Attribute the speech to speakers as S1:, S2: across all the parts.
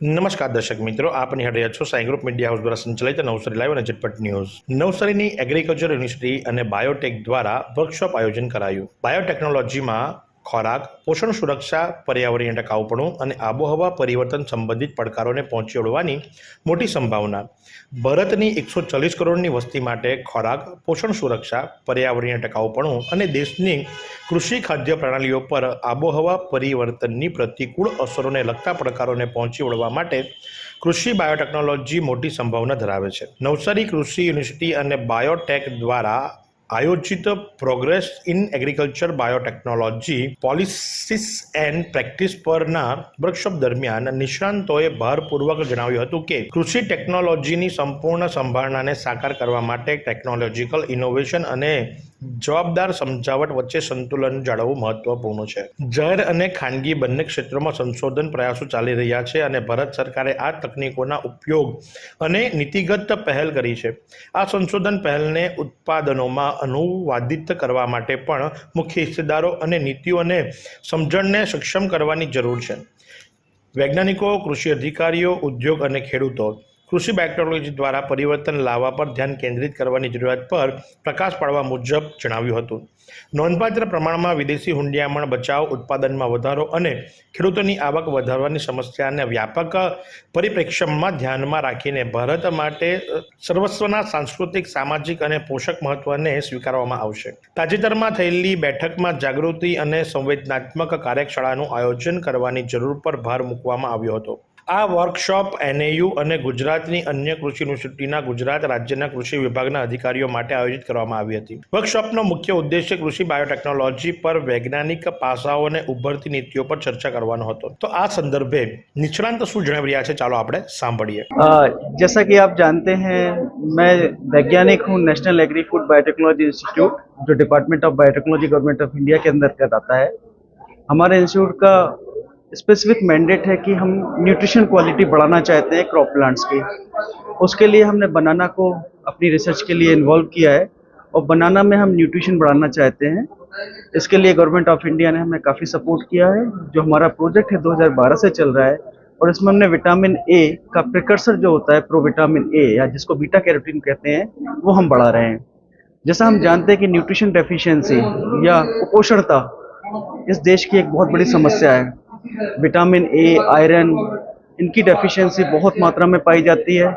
S1: નમસ્કાર દર્શક મિત્રો, આપ નિહાળી રહ્યા છો સાઈ ગ્રુપ મીડિયા હાઉસ દ્વારા સંચાલિત નવસારી લાઈવ અને ઝટપટ ન્યૂઝ. નવસારીની એગ્રીકલ્ચર યુનિવર્સિટી અને બાયોટેક દ્વારા વર્કશોપ આયોજન કરાયું. બાયોટેકનોલોજીમાં ખોરાક, પોષણ સુરક્ષા, પર્યાવરણીય ટકાઉપણું અને આબોહવા પરિવર્તન સંબંધિત પડકારોને પહોંચી વળવાની મોટી સંભાવના. ભારતની 140 કરોડની વસ્તી માટે ખોરાક, પોષણ સુરક્ષા, પર્યાવરણીય ટકાઉપણું અને દેશની કૃષિ ખાદ્ય પ્રણાલીઓ પર આબોહવા પરિવર્તનની પ્રતિકૂળ અસરોને લગતા પડકારોને પહોંચી વળવા માટે કૃષિ બાયોટેકનોલોજી મોટી સંભાવના ધરાવે છે. નવસારી કૃષિ યુનિવર્સિટી અને બાયોટેક દ્વારા આયોજિત progress in agriculture biotechnology policies and practice પરના વર્કશોપ દરમિયાન નિષ્ણાંતોએ ભારપૂર્વક જણાવ્યું હતું કે કૃષિ ટેકનોલોજીની સંપૂર્ણ સંભાવનાને સાકાર કરવા માટે ટેકનોલોજીકલ ઇનોવેશન અને જવાબદાર સમજાવટ વચ્ચે સંતુલન જાળવવું મહત્વપૂર્ણ છે. જાહેર અને ખાનગી બંને ક્ષેત્રોમાં સંશોધન પ્રયાસો ચાલી રહ્યા છે અને ભારત સરકારે આ તકનીકોના ઉપયોગ અને નીતિગત પહેલ કરી છે. આ સંશોધન પહેલને ઉત્પાદનોમાં અનુવાદિત કરવા માટે પણ મુખ્ય હિસ્સેદારો અને નીતિઓને સમજણને સક્ષમ કરવાની જરૂર છે. વૈજ્ઞાનિકો, કૃષિ અધિકારીઓ, ઉદ્યોગ અને ખેડૂતો કૃષિ બાયોટેકનોલોજી દ્વારા પરિવર્તન લાવવા પર ધ્યાન કેન્દ્રિત કરવાની જરૂરિયાત પર પ્રકાશ પાડવા મુજબ જણાવ્યું હતું. નોંધપાત્ર પ્રમાણમાં વિદેશી હુંડિયામણ બચાવ, ઉત્પાદનમાં વધારો અને ખેડૂતોની આવક વધારવાની સમસ્યાને વ્યાપક પરિપ્રેક્ષ્યમાં ધ્યાનમાં રાખીને ભારત માટે સર્વસ્વના સાંસ્કૃતિક, સામાજિક અને પોષક મહત્વને સ્વીકારવામાં આવશે. તાજેતરમાં થયેલી બેઠકમાં જાગૃતિ અને સંવેદનાત્મક કાર્યશાળાનું આયોજન કરવાની જરૂર પર ભાર મૂકવામાં આવ્યો હતો. આ વર્કશોપ એનએયુ અને ગુજરાતની અન્ય કૃષિ યુનિવર્સિટીના ગુજરાત રાજ્યના કૃષિ વિભાગના અધિકારીઓ માટે આયોજિત કરવામાં આવી હતી. વર્કશોપનો મુખ્ય ઉદ્દેશ્ય કૃષિ બાયોટેકનોલોજી પર વૈજ્ઞાનિક પાસાઓ અને ઉભરતી નીતિઓ પર ચર્ચા કરવાનો હતો. તો આ સંદર્ભે નિષ્ણાંત શું જણાવી રહ્યા છે, ચાલો આપણે સાંભળીએ.
S2: जैसा कि आप जानते हैं, मैं वैज्ञानिक हूँ national agri food biotechnology institute, जो department of biotechnology government of India के अंदर आता है. हमारे इंस्टीट्यूट का स्पेसिफिक मैंडेट है कि हम न्यूट्रिशन क्वालिटी बढ़ाना चाहते हैं क्रॉप प्लांट्स की. उसके लिए हमने बनाना को अपनी रिसर्च के लिए इन्वॉल्व किया है और बनाना में हम न्यूट्रिशन बढ़ाना चाहते हैं. इसके लिए गवर्नमेंट ऑफ इंडिया ने हमें काफ़ी सपोर्ट किया है. जो हमारा प्रोजेक्ट है 2012 से चल रहा है और इसमें हमने विटामिन ए का प्रिकर्सर जो होता है प्रोविटामिन ए, या जिसको बीटा कैरोटीन कहते हैं, वो हम बढ़ा रहे हैं. जैसा हम जानते हैं कि न्यूट्रिशन डेफिशिएंसी या कुपोषणता इस देश की एक बहुत बड़ी समस्या है. विटामिन ए, आयरन, इनकी डेफिशिएंसी बहुत मात्रा में पाई जाती है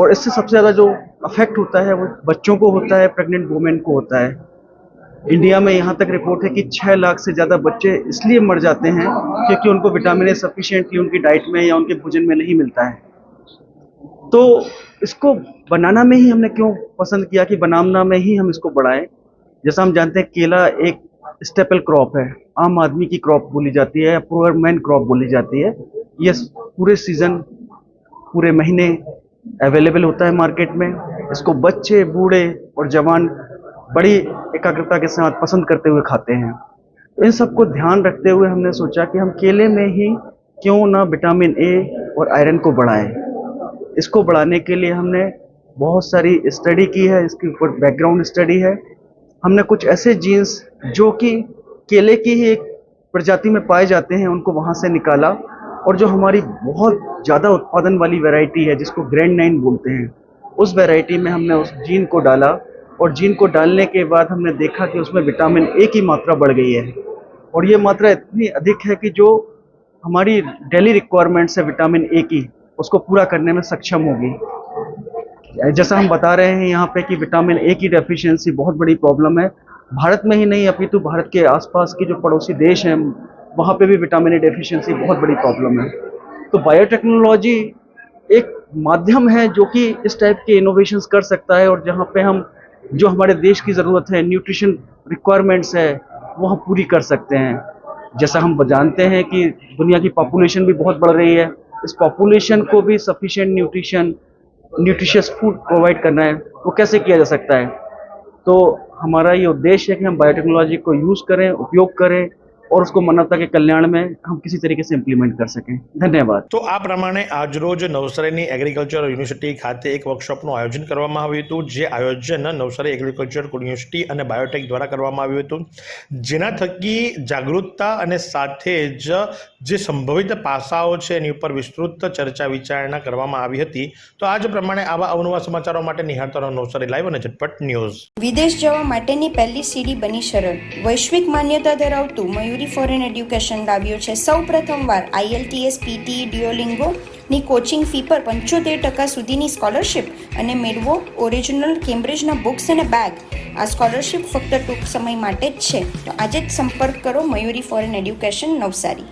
S2: और इससे सबसे ज़्यादा जो अफेक्ट होता है वो बच्चों को होता है, प्रेग्नेंट वुमेन को होता है. इंडिया में यहाँ तक रिपोर्ट है कि 6 लाख से ज़्यादा बच्चे इसलिए मर जाते हैं क्योंकि उनको विटामिन ए सफिशिएंटली उनकी डाइट में या उनके भोजन में नहीं मिलता है. तो इसको बनाना में ही हमने क्यों पसंद किया कि बनाना में ही हम इसको बढ़ाएं. जैसा हम जानते हैं, केला एक स्टेपल क्रॉप है, आम आदमी की क्रॉप बोली जाती है या पुअर मैन क्रॉप बोली जाती है. ये पूरे सीजन, पूरे महीने अवेलेबल होता है मार्केट में. इसको बच्चे, बूढ़े और जवान बड़ी एकाग्रता के साथ पसंद करते हुए खाते हैं. तो इन सबको ध्यान रखते हुए हमने सोचा कि हम केले में ही क्यों ना विटामिन ए और आयरन को बढ़ाएं. इसको बढ़ाने के लिए हमने बहुत सारी स्टडी की है, इसके ऊपर बैकग्राउंड स्टडी है. हमने कुछ ऐसे जीन्स जो कि केले की ही एक प्रजाति में पाए जाते हैं उनको वहाँ से निकाला और जो हमारी बहुत ज़्यादा उत्पादन वाली वैरायटी है जिसको ग्रैंड 9 बोलते हैं, उस वैरायटी में हमने उस जीन को डाला और जीन को डालने के बाद हमने देखा कि उसमें विटामिन ए की मात्रा बढ़ गई है और ये मात्रा इतनी अधिक है कि जो हमारी डेली रिक्वायरमेंट्स है विटामिन ए की, उसको पूरा करने में सक्षम होगी. जैसा हम बता रहे हैं यहाँ पे कि विटामिन ए की डेफिशिएंसी बहुत बड़ी प्रॉब्लम है. भारत में ही नहीं अपितु भारत के आसपास की जो पड़ोसी देश हैं वहाँ पे भी विटामिन ए डेफिशिएंसी बहुत बड़ी प्रॉब्लम है. तो बायोटेक्नोलॉजी एक माध्यम है जो कि इस टाइप के इनोवेशंस कर सकता है और जहाँ पे हम जो हमारे देश की ज़रूरत है, न्यूट्रिशन रिक्वायरमेंट्स है, वो हम पूरी कर सकते हैं. जैसा हम जानते हैं कि दुनिया की पॉपुलेशन भी बहुत बढ़ रही है. इस पॉपुलेशन को भी सफिशिएंट न्यूट्रिशियस फूड प्रोवाइड करना है, वो कैसे किया जा सकता है. तो हमारा ये उद्देश्य है कि हम बायोटेक्नोलॉजी को यूज़ करें, उपयोग करें और उसको मानवता के कल्याण में हम किसी तरीके से इम्प्लीमेंट कर सकें। धन्यवाद।
S1: તો આ પ્રમાણે આજરોજ નવસારીની એગ્રીકલ્ચર યુનિવર્સિટી ખાતે એક વર્કશોપનું આયોજન કરવામાં આવ્યું હતું, જે આયોજન નવસારી એગ્રીકલ્ચર યુનિવર્સિટી અને બાયોટેક દ્વારા કરવામાં આવ્યું હતું, જેના થકી જાગૃતતા અને સાથે જ જે સંભવિત પાસાઓ છે એની ઉપર વિસ્તૃત ચર્ચા વિચારણા કરવામાં આવી હતી। તો આ જ પ્રમાણે આવા અવનવા સમાચારો માટે નિહાળતા રહો નવસારી લાઈવ અને ઝટપટ ન્યૂઝ।
S3: વિદેશ જવા માટેની પહેલી સીડી બની સરળ। વૈશ્વિક માન્યતા ધરાવતું મયુરી ફોરેન એડ્યુકેશન લાવ્યું છે સૌ પ્રથમવાર IELTS, PTE, ડ્યુઓલિંગો ની કોચિંગ ફી પર 75% સુધીની સ્કોલરશિપ અને મેળવો ઓરિજિનલ કેમ્બ્રિજના બુક્સ અને બેગ। આ સ્કોલરશિપ ફક્ત ટૂંક સમય માટે જ છે, તો આજે જ સંપર્ક કરો મયુરી ફોરેન એડ્યુકેશન નવસારી।